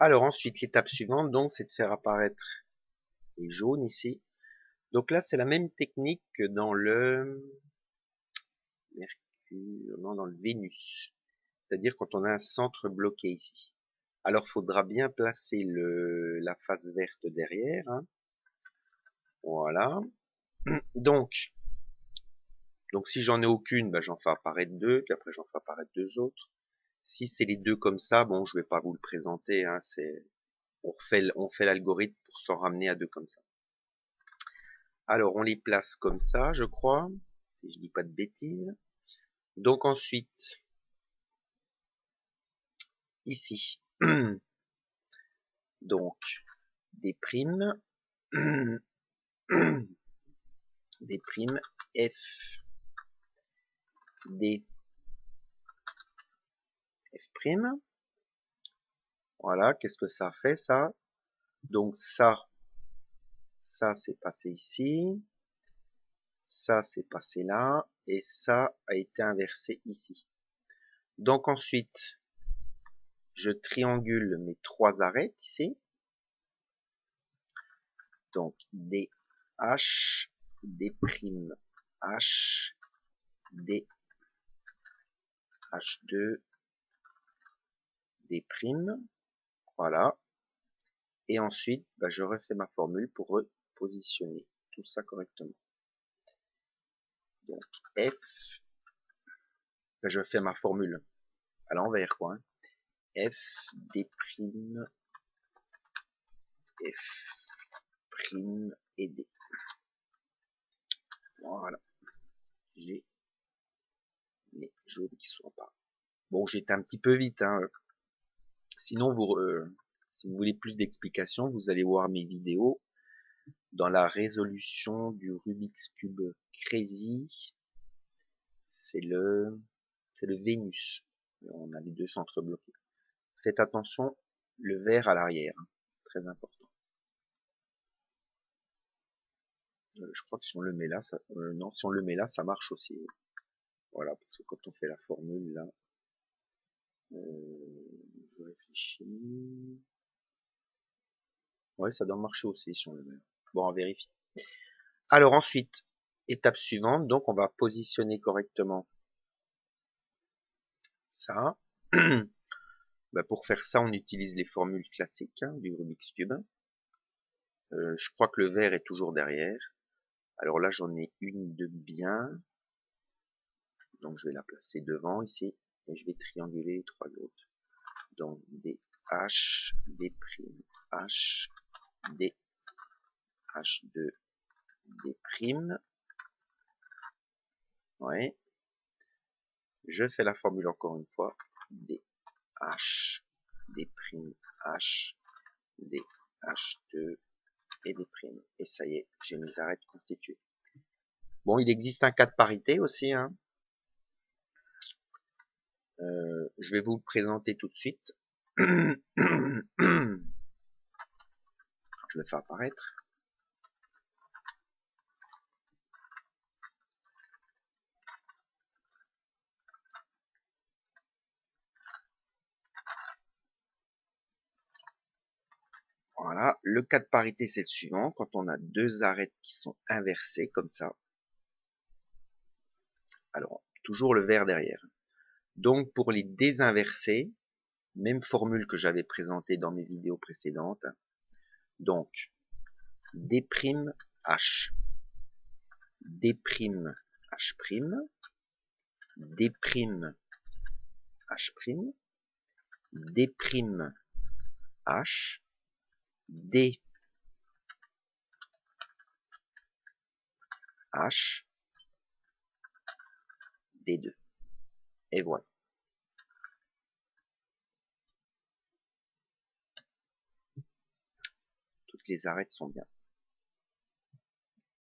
Alors ensuite, l'étape suivante, donc, c'est de faire apparaître les jaunes ici. Donc là, c'est la même technique que dans le Mercure, non, dans le Vénus. C'est-à-dire quand on a un centre bloqué ici. Alors, faudra bien placer la face verte derrière, hein. Voilà. Donc, si j'en ai aucune, ben, j'en fais apparaître deux, puis après j'en fais apparaître deux autres. Si c'est les deux comme ça, bon, je vais pas vous le présenter, hein, on fait l'algorithme pour s'en ramener à deux comme ça. Alors, on les place comme ça, je crois, si je dis pas de bêtises. Donc ensuite, ici, donc, des primes, des primes F, D, F prime. Voilà, qu'est-ce que ça fait ça? Donc ça c'est passé ici, ça c'est passé là, et ça a été inversé ici. Donc ensuite, je triangule mes trois arêtes ici. Donc D, H, D prime, H, D, H2, D prime. Voilà. Et ensuite, bah, je refais ma formule pour repositionner tout ça correctement. Donc F, bah, je fais ma formule à l'envers, quoi, hein. F, D prime, F prime et D. Voilà. J'ai mes jaunes qui sont pas. Bon, j'étais un petit peu vite, hein. Sinon, si vous voulez plus d'explications, vous allez voir mes vidéos dans la résolution du Rubik's Cube Crazy. C'est le Vénus. On a les deux centres bloqués. Faites attention, le vert à l'arrière, hein, très important. Je crois que si on le met là, non, si on le met là, ça marche aussi. Voilà, parce que quand on fait la formule là, je réfléchis. Ouais, ça doit marcher aussi si on le met là. Bon, on vérifie. Alors ensuite, étape suivante, donc on va positionner correctement ça. Bah, pour faire ça, on utilise les formules classiques, hein, du Rubik's Cube. Je crois que le vert est toujours derrière. Alors là, j'en ai une de bien. Donc je vais la placer devant ici. Et je vais trianguler les trois autres. Donc des H, des primes, H, des H2, des primes. Ouais. Je fais la formule encore une fois. Des H, des primes, H, des H2 et des primes. Et ça y est, j'ai mes arêtes constituées. Bon, il existe un cas de parité aussi, hein. Je vais vous le présenter tout de suite. Je le fais apparaître. Voilà, le cas de parité c'est le suivant, quand on a deux arêtes qui sont inversées comme ça. Alors, toujours le vert derrière. Donc pour les désinverser, même formule que j'avais présentée dans mes vidéos précédentes. Donc, D' H, D' H', D' H', D' H, D H, D2. Et voilà. Toutes les arêtes sont bien.